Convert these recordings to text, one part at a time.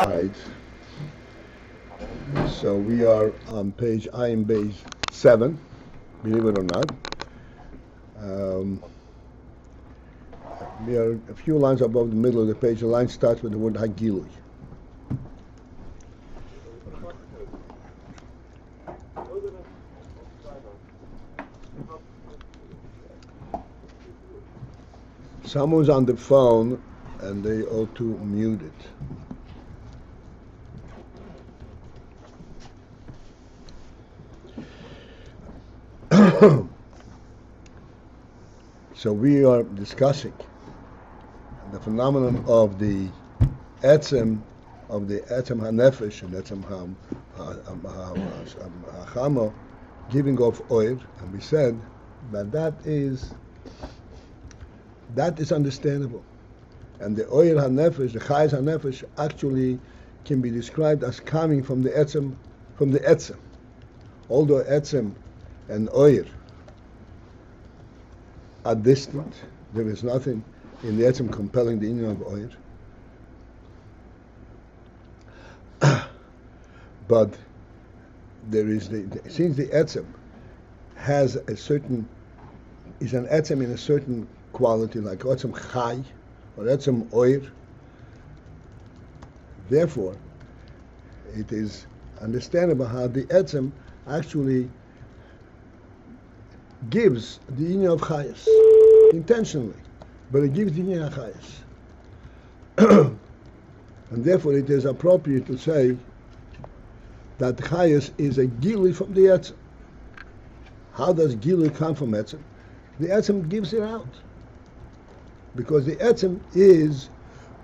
Right. So we are on page AyinBase 7, believe it or not. We are a few lines above the middle of the page. The line starts with the word gilui. Someone's on the phone and they ought to mute it. So we are discussing the phenomenon of the etzem hanefesh and etzem hachama giving off oil, and we said that that is understandable, and the oil hanefesh, the chayes hanefesh, actually can be described as coming from the etzem, although etzem and oil are distant. There is nothing in the etzem compelling the union of oil. But there is since the etzem has a certain, is an etzem in a certain quality, like etzem chai or etzem oil, therefore it is understandable how the etzem actually gives the union of chayas intentionally, but it gives the union of chayas. And therefore it is appropriate to say that chayas is a gilui from the etzem. How does gilui come from etzem? The etzem gives it out, because the etzem is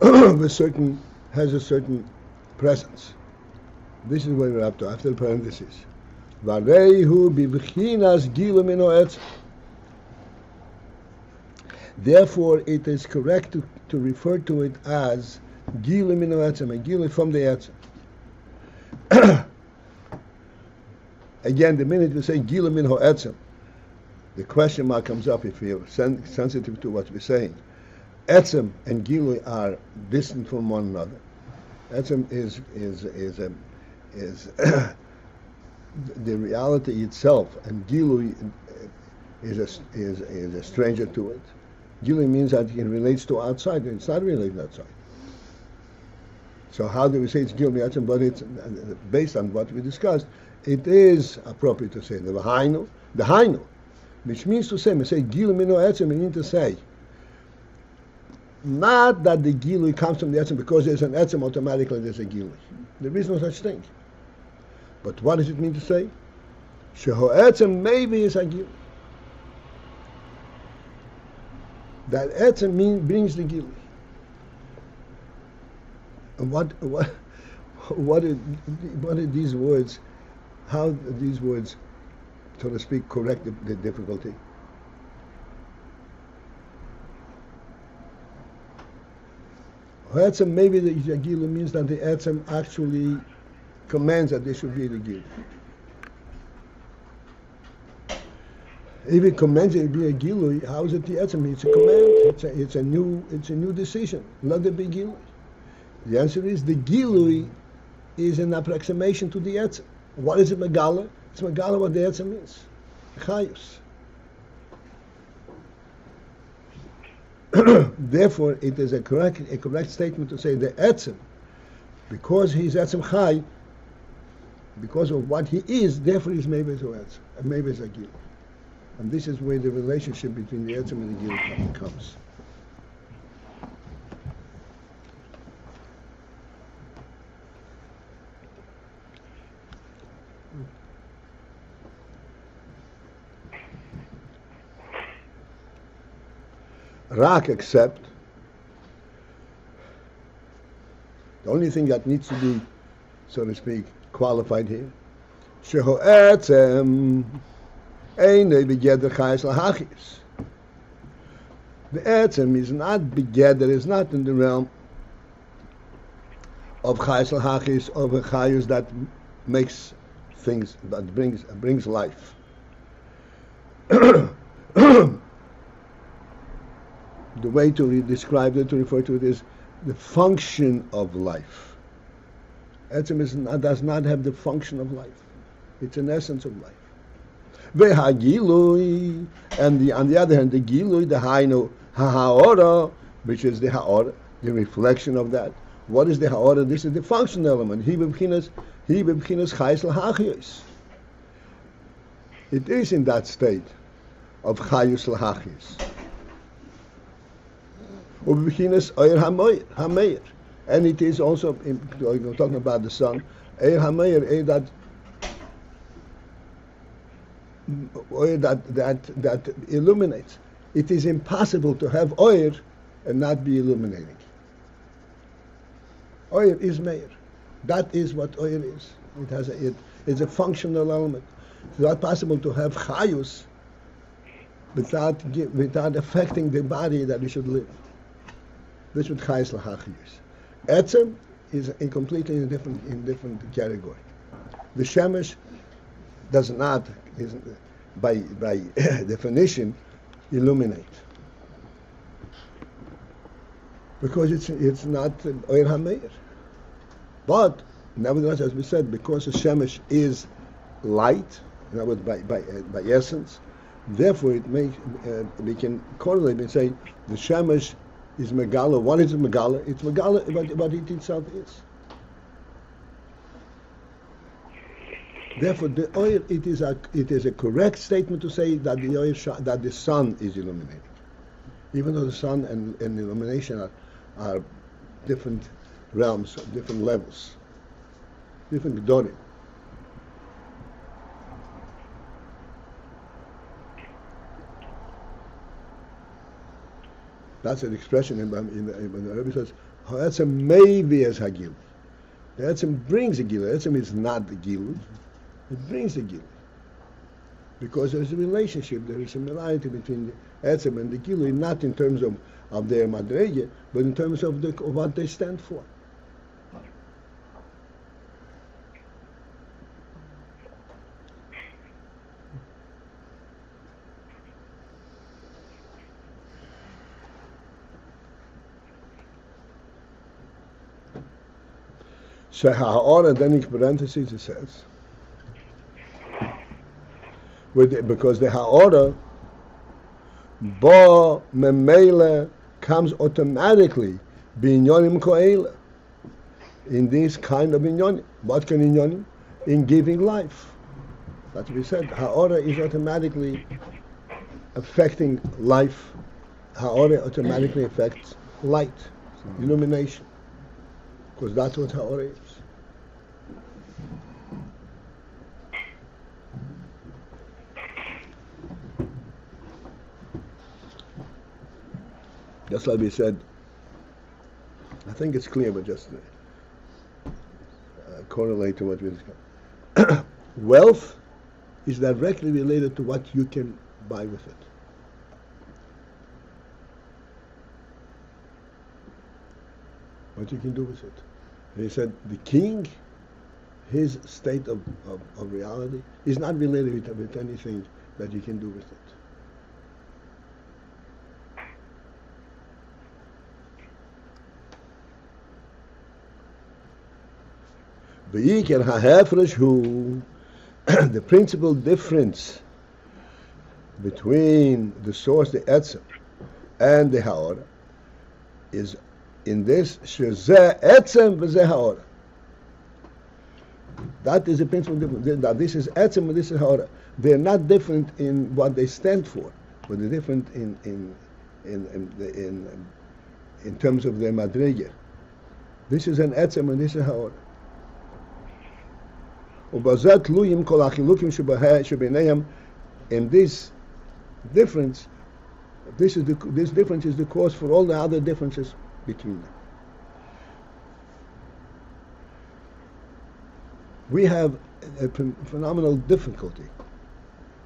has a certain presence. This is where we're up to after the parenthesis. Therefore, it is correct to refer to it as gilui mino etzem, a gilui from the etzem. Again, the minute you say gilui mino etzem, the question mark comes up if you're sensitive to what we're saying. Etzem and gilui are distant from one another. Etzem is the reality itself, and gilui is a stranger to it. Gilui means that it relates to outside, and it's not related outside. So how do we say it's gilui etzem? But it's based on what we discussed. It is appropriate to say the hainu, which means to say, we say gilui mino etzem, we mean to say not that the gilui comes from the etzem because there's an etzem, automatically there's a gilui. There is no such thing. But what does it mean to say? Sheho etzem maybe is a gilui. That etzem brings the gilui. And what are these words? How do these words, so to speak, correct the difficulty? Etzem maybe the gilui means that the etzem actually commands that there should be the gilui. If it commands it to be a gilui, how is it the etzem? It's a command. It's a new decision. Let there be gilui. The answer is the gilui is an approximation to the etzem. What is it, megala? It's megala what the etzem is. Chayus. Therefore, it is a correct statement to say the etzem, because he's etzem chay, because of what he is, therefore he's maybe a etzem, maybe a gilui. And this is where the relationship between the etzem and the gilui comes. Rak, except the only thing that needs to be, so to speak, qualified here, sheho etzem einay begeder chayes lahachis. The etzem is not begeder, is not in the realm of chayes lahachis, of a chayus that makes things, that brings life. The way to describe it, to refer to it, is the function of life. Etzem does not have the function of life. It's an essence of life. Gilui, and on the other hand, the gilui, the hainu ha'ora, which is the ha'ora, the reflection of that. What is the ha'ora? This is the functional element. He b'bchinas chayis l'hachiyos. It is in that state of chayus l'hachiyos. Ub'bchinas oyer hameir, and it is also talking about the sun. Oyer hameir, that illuminates. It is impossible to have oil and not be illuminating. Oil is meir. That is what oil is. It's a functional element. It's not possible to have chayus without affecting the body that we should live. This is what chayus l'hachiyus. Etzem is completely in different category. The shemesh does not, by definition, illuminate, because it's not oir hameir. But nevertheless, as we said, because the shemesh is light, in other words, by essence, therefore we can correlate and say the shemesh is megala. What is megala? It's megala what it itself is. Therefore, the oil, it is a correct statement to say that the oil that the sun is illuminating, even though the sun and illumination are different realms, different levels, different gedolim. That's an expression in the Rebbe says, "Ha'etzem maybe as hagil." The etzem brings the gilui. Etzem is not the gilui. It brings the gilui. Because there's a relationship, there is a similarity between the etzem and the gilui, not in terms of their madrege, but in terms of what they stand for. So ha'ora, then in parentheses it says, because the ha'ora bo memele comes automatically binyonim ko'ela, in this kind of inyonim. What can inyonim? In giving life. That's what we said. Ha'ora is automatically affecting life. Ha'ora automatically affects light, illumination, because that's what ha'ora is. Just like we said, I think it's clear, but just correlate to what we discussed. Wealth is directly related to what you can buy with it. What you can do with it. And he said the king, his state of reality is not related with anything that you can do with it. The principal difference between the source, the etzem, and the ha'ora is in this shezeh etzem v'zeh ha'ora. That is the principal difference. That this is etzem and this is ha'ora. They're not different in what they stand for, but they're different in terms of their madrige. This is an etzem and this is ha'ora. In this difference, this difference is the cause for all the other differences between them. We have a phenomenal difficulty,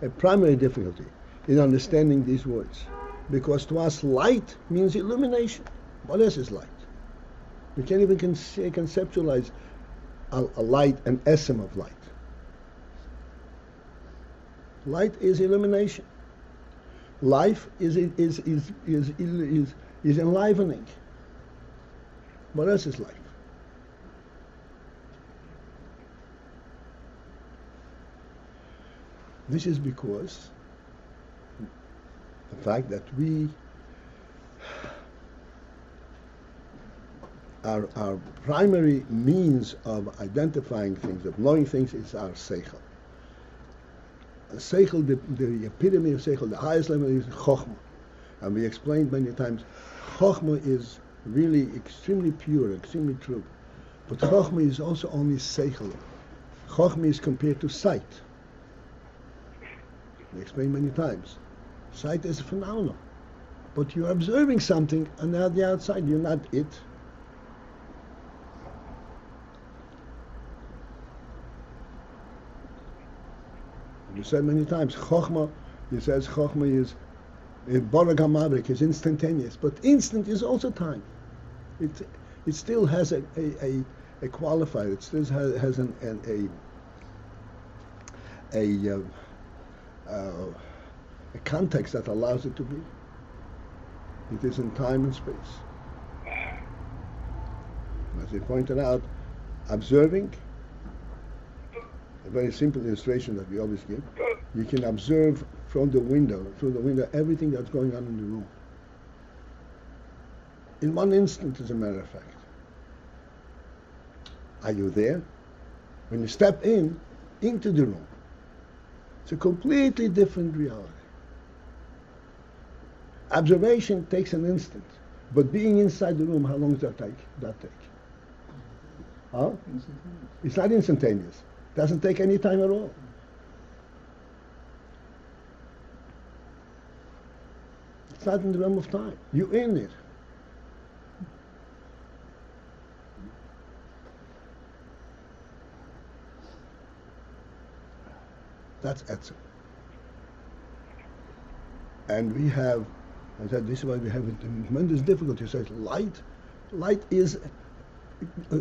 a primary difficulty in understanding these words, because to us light means illumination. What else is light? We can't even conceptualize a light, an essence of light. Light is illumination. Life is enlivening. What else is life? This is because the fact that our primary means of identifying things, of knowing things, is our seichel. Seichel, the epitome of seichel, the highest level is chokhmah. And we explained many times, chokhmah is really extremely pure, extremely true. But chokhmah is also only seichel. Chokhmah is compared to sight. We explained many times. Sight is a phenomenon. But you're observing something, and on the outside, you're not it. You said many times, Chokhmah, he says Chokhmah is Borag HaMavrik, is instantaneous, but instant is also time. It still has a qualifier, it still has a context that allows it to be. It is in time and space. As he pointed out, observing, a very simple illustration that we always give, you can observe through the window, everything that's going on in the room. In one instant, as a matter of fact. Are you there? When you step into the room, it's a completely different reality. Observation takes an instant, but being inside the room, how long does that take? Huh? It's not instantaneous. Doesn't take any time at all. It's not in the realm of time. You're in it. That's etzem. And we have, I said, this is why we have a tremendous difficulty. So light is,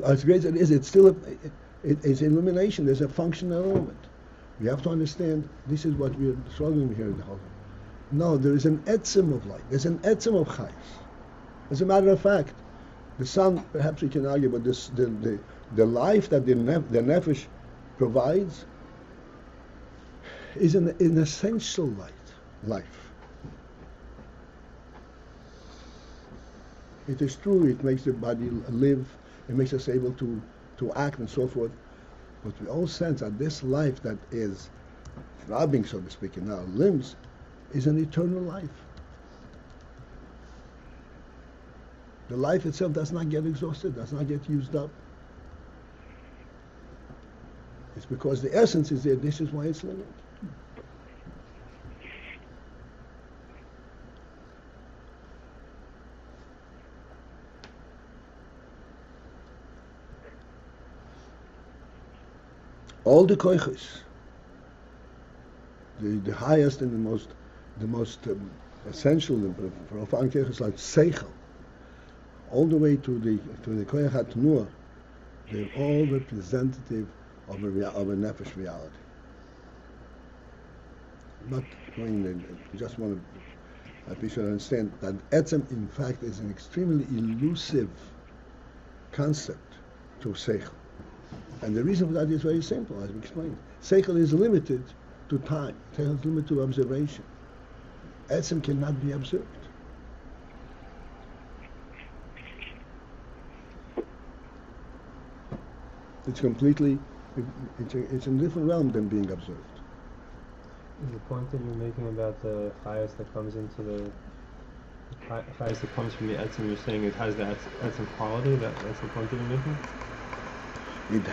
as great as it is, it's still it's illumination. There's a functional element. We have to understand, this is what we're struggling with here in the whole. No, there is an etzem of light. There's an etzem of chayes. As a matter of fact, the sun, perhaps we can argue, but the life that the nefesh provides is an essential life. It is true, it makes the body live, it makes us able to act and so forth, but we all sense that this life that is throbbing, so to speak, in our limbs, is an eternal life. The life itself does not get exhausted, does not get used up. It's because the essence is there, this is why it's living. All the koiches, the highest and the most essential and profound koiches like seichel, all the way to the koich hatnuah, they're all representative of a nefesh reality. Not going there, just want to, we should understand that etzem, in fact, is an extremely elusive concept to seichel. And the reason for that is very simple, as we explained. Seichel is limited to time. Seichel is limited to observation. Etzem cannot be observed. It's completely, it's in a different realm than being observed. The point that you're making about the chayas that comes into the chayas that comes from the etzem, you're saying it has that etzem quality. That's the point that you're making. It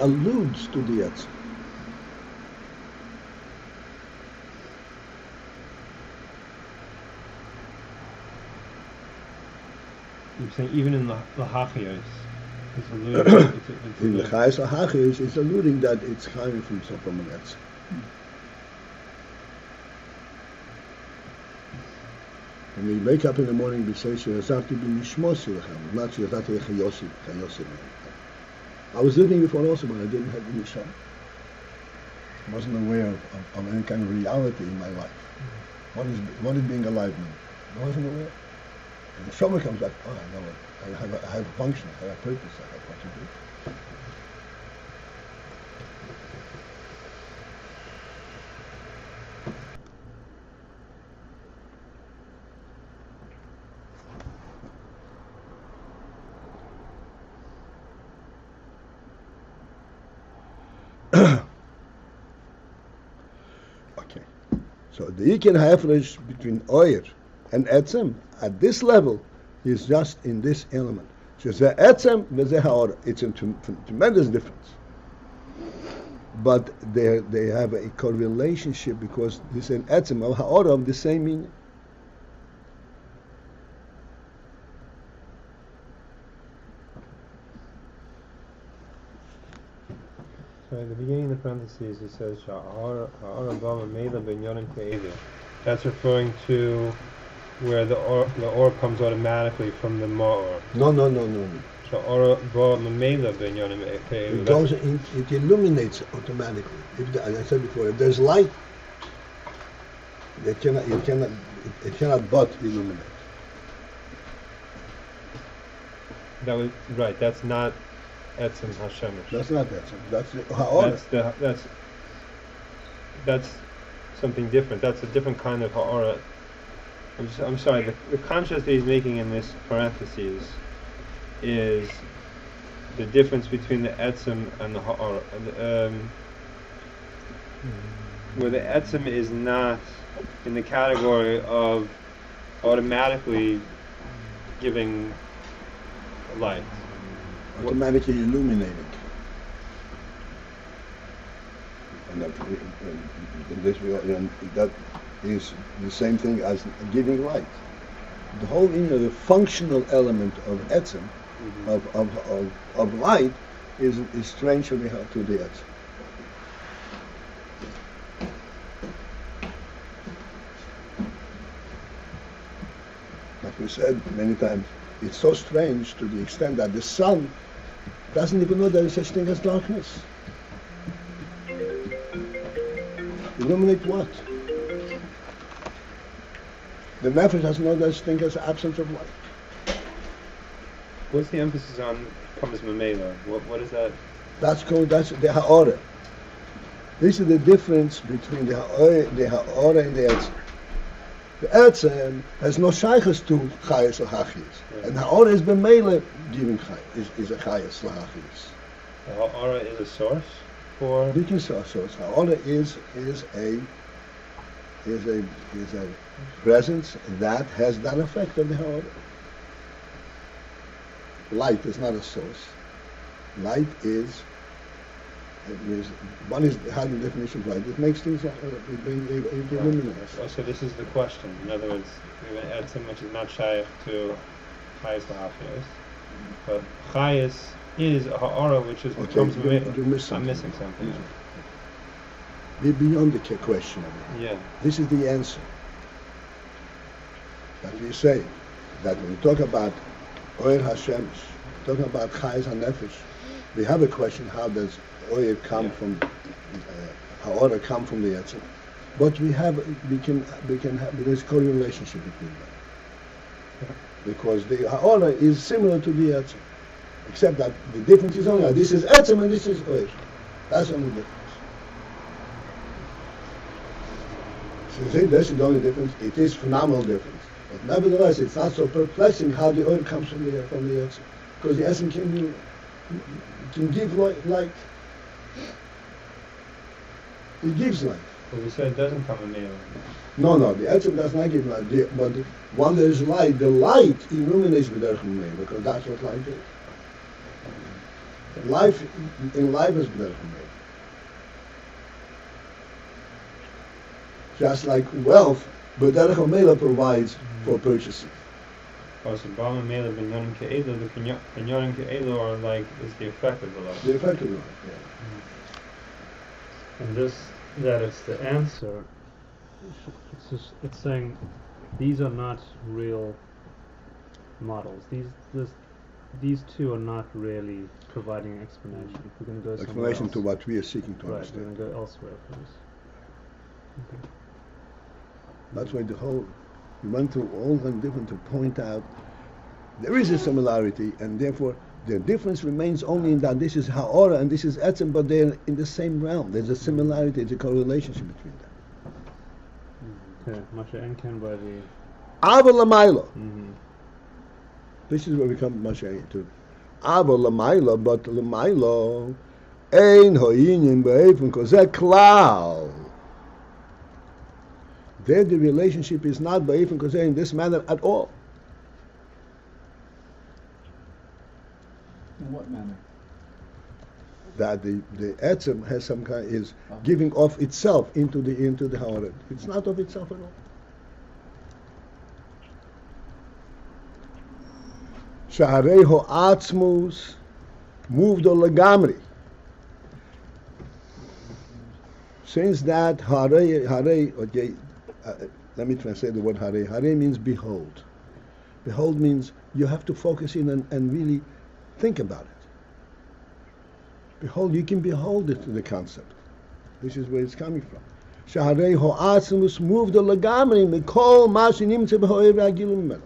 alludes to the etzem. You're saying even in the hachiyos, it's alluding. In the chayas hachiyos, it's alluding that it's coming from an etzem. When we wake up in the morning, we say, not I was living before also, but I didn't have any shah. wasn't aware of any kind of reality in my life. What is being alive mean? I wasn't aware. And the summer comes back, oh, I know it. I have a function, I have a purpose, I have what to do. Okay, so the Ikin Hafresh between Oyer and Etzem at this level is just in this element. So the Etzem v'zeh Ha'or, it's a tremendous difference. But they have a correlationship because this and Etzem of Ha'or have the same meaning. So at the beginning of the parentheses it says that's referring to where the or comes automatically from the ma'or. No. So or ba mamela binyanim It goes in, it illuminates automatically. As I said before, if there's light, it cannot but illuminate. That was right. That's not Etzem Hashemish. That's not Etzem. That's the Ha'or. That's something different. That's a different kind of Ha'ora. I'm sorry. The contrast that he's making in this parentheses is the difference between the Etzem and the Ha'ora. Where the Etzem is not in the category of automatically giving light. Automatically illuminating. And that is the same thing as giving light. The whole the functional element of Etzem, of light, is strange to the Etzem. Like we said many times, it's so strange to the extent that the sun doesn't even know there is such thing as darkness. Illuminate what? The Nefesh doesn't know there is such thing as absence of light. What's the emphasis on comes Mamela? What is that? That's the Ha'ora. This is the difference between the Ha'ora and the Etzem. The Etzem has no shaykhs to Chayas or Hachis. Right. And Ha'ora is B'meila giving Chayas, is a Chayas or Hachis. The Ha'ora is a source for? You can say a source. Ha'ora is a presence that has that effect on the Ha'ora. Light is not a source. Light is one is how the definition of light. It makes things it illuminates. So this is the question. In other words, we're going to add something which is not shaykh to Chayas Lahafiyos, but Chayas is a Ha'ara which is becomes I'm missing something. Yeah. We're beyond the question. Yeah. This is the answer. That we say that when we talk about Oyer Hashem, talking about Chayas HaNefesh, we have a question: how does Oyer come from? How Order come from the Yetzirah? But we can have there's a correlationship between them because the Ha'ora is similar to the Yetzirah, except that the difference is only this is Etzem and this is Oyer. That's only the difference. So that's the only difference. It is phenomenal difference. But nevertheless, it's not so perplexing how the oil comes from the Yetzirah, because the Etzem can give light. It gives light. But we said it doesn't come in Mela. No, the Etzem does not give light. But when there is light, the light illuminates B'derech Mela, because that's what light is. Life in life is B'derech Mela. Just like wealth, B'derech Mela provides for purchasing. Oh, so Bama Mela Binyanim Ke'elu, the Binyanim Ke'elu are like, is the effect of the life. The effect of life, yeah. And that is the answer. It's saying these are not real models. these two are not really providing an explanation. We're going to go somewhere Explanation else. to what we are seeking to Right, we're understand. going to go elsewhere for this. Okay. That's why we went through all the different to point out there is a similarity, and therefore the difference remains only in that this is ha'ora and this is etzem, but they're in the same realm. There's a similarity, there's a correlation between them. Okay, Masha Enken by the... Ava lamailo. Mm-hmm. This is where we come Masha to. Ava lamailo, but lamailo ein ho'inyin be'efun kozeh klal. There the relationship is not be'efun kozeh in this manner at all. In what manner? That the etzem has some kind is giving off itself into the ha'ara. It's not of itself at all. Shaharei ho'atzmus moved on lagamri. Since that harei, okay, let me translate the word harei. Harei means behold. Behold means you have to focus in and really think about it. Behold, you can behold it, the concept. This is where it's coming from. Shaharei ho'atzmus moved on lagamri mikol ma shenimtze b'ho'ev ha'gilui mimeno.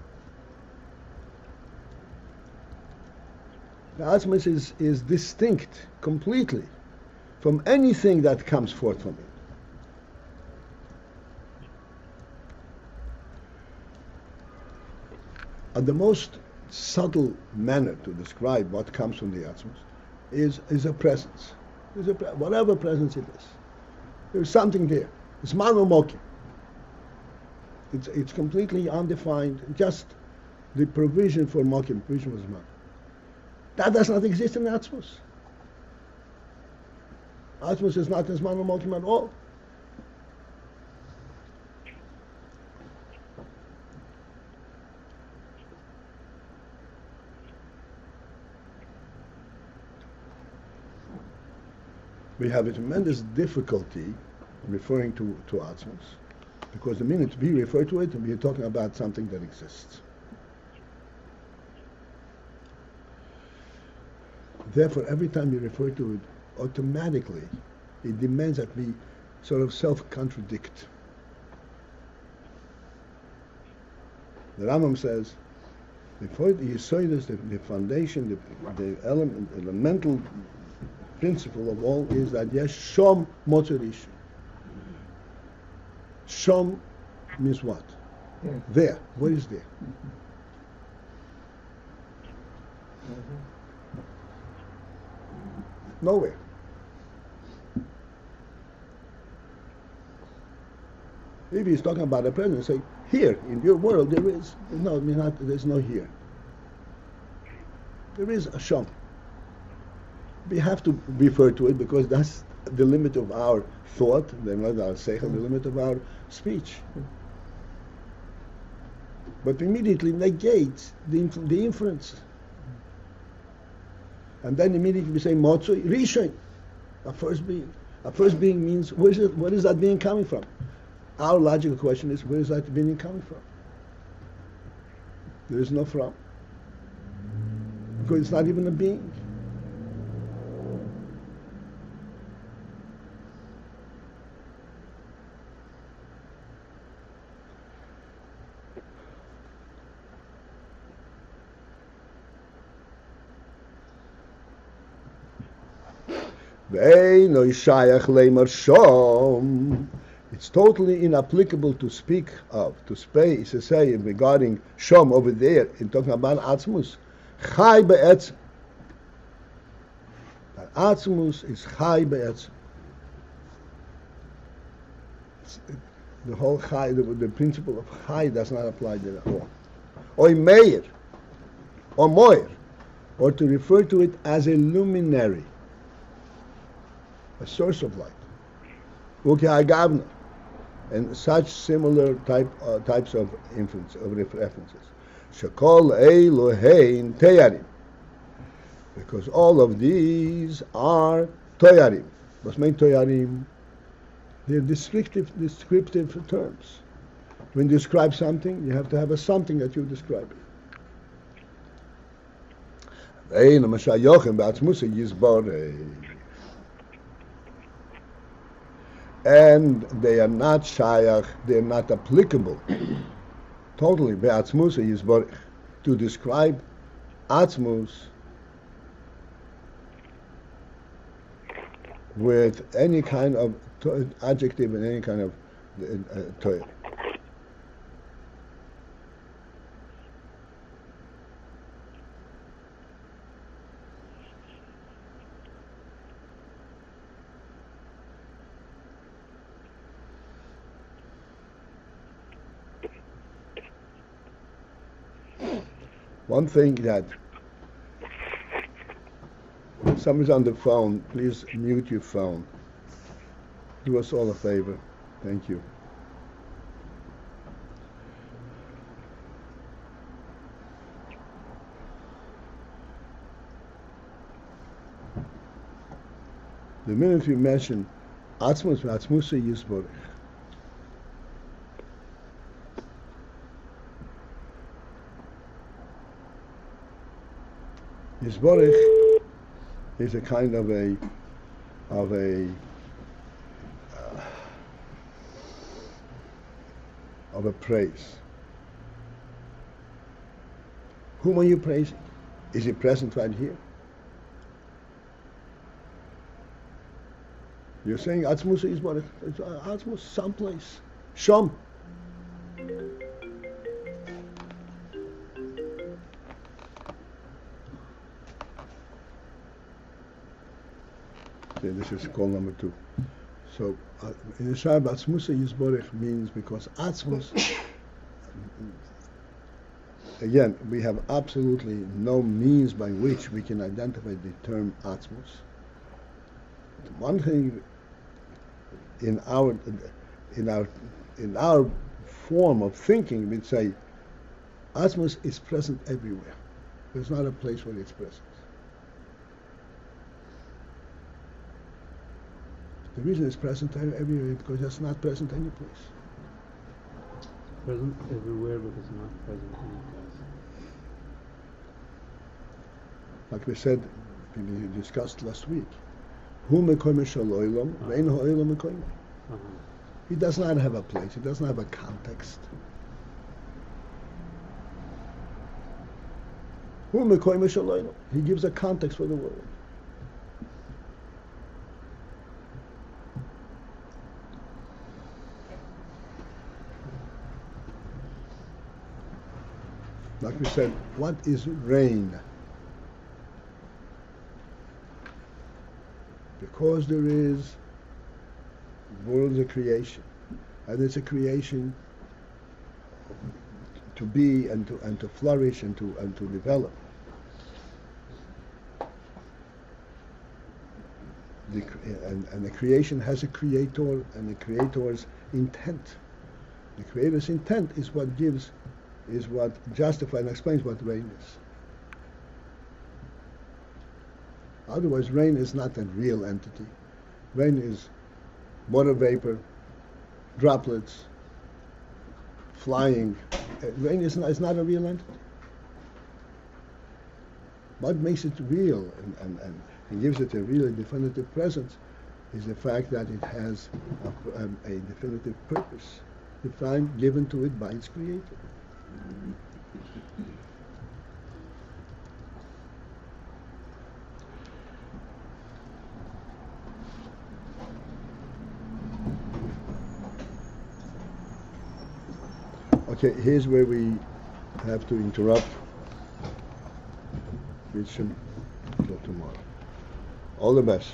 The atzmus is distinct completely from anything that comes forth from it. And the most subtle manner to describe what comes from the atzmus is a presence. Whatever presence it is. There's something there. It's manu mokim. It's completely undefined, just the provision for mokim, provision was man. That does not exist in atzmus. Atzmus is not as manu mokim at all. We have a tremendous difficulty referring to atzmus, because the minute we refer to it, we are talking about something that exists. Therefore, every time we refer to it, automatically it demands that we sort of self-contradict. The Rambam says, the foundation, the element, the elemental principle of all is that yes, shom motzerish. Shom means what? There. What is there? Nowhere. If he's talking about a presence, say, here, in your world, there is. No, there's no here. There is a shom. We have to refer to it because that's the limit of our thought, the limit of our seichel, the limit of our speech. But immediately negates the inference. And then immediately we say motzoi rishon, a first being. A first being means where is that being coming from? Our logical question is, where is that being coming from? There is no from, because it's not even a being. It's totally inapplicable to speak of, to say regarding Shom over there, in talking about Atzmus. Chai be'etzem. That Atzmus is Chai be'etzem. The whole Chai, the principle of Chai does not apply there at all. Or Meir, or Moir, or to refer to it as a luminary, a source of light. Agavna, and such similar types of references. Shekol Elohein Teyarim, because all of these are Toyarim. What's mean Toyarim? They're descriptive terms. When you describe something, you have to have a something that you describe. Ein Mashayochem Ba'atzmusa Yisborei. And they are not shayach, they are not applicable totally Be'atzmusa Yisborei to describe Atzmus with any kind of adjective and any kind of toil. One thing that somebody's on the phone, please mute your phone. Do us all a favor. Thank you. The minute we mention Atzmus v'Atzmusa Yisborech, Yisborech is a kind of a praise. Whom are you praising? Is he present right here? You're saying Atzmus Yisborech. It's Atzmus someplace. Shom. Okay, this is call number 2. So, in the Shab, Atzmusa Yisborech means because Atzmus, again, we have absolutely no means by which we can identify the term Atzmus. One thing in our form of thinking, we'd say Atzmus is present everywhere. There's not a place where it's present. The reason it's present everywhere is because it's not present any place. Present everywhere, but it's not present any place. Like we said, we discussed last week. Hu mekoyme shel olam, ve'ein ha'olam mekoyme. He does not have a place. He doesn't have a context. Hu mekoyme shel olam. He gives a context for the world. Like we said, what is rain? Because there is world's a creation, and it's a creation to be and to flourish and to develop. And the creation has a creator and the creator's intent. The creator's intent is what justifies and explains what rain is. Otherwise, rain is not a real entity. Rain is water vapor, droplets, flying. Rain is not a real entity. What makes it real and gives it a really definitive presence is the fact that it has a definitive purpose, defined, given to it by its creator. Okay, here's where we have to interrupt. Reach him till tomorrow. All the best.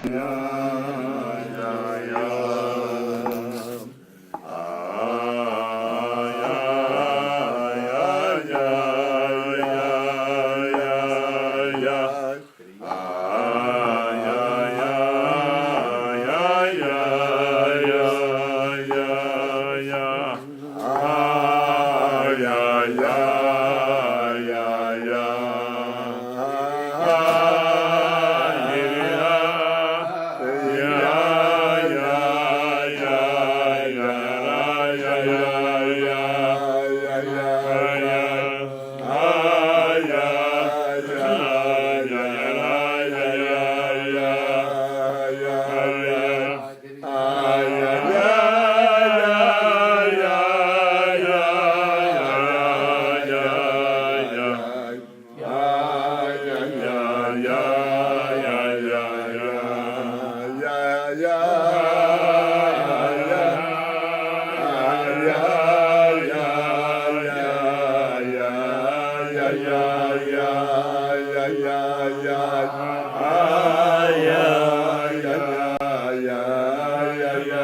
Yeah.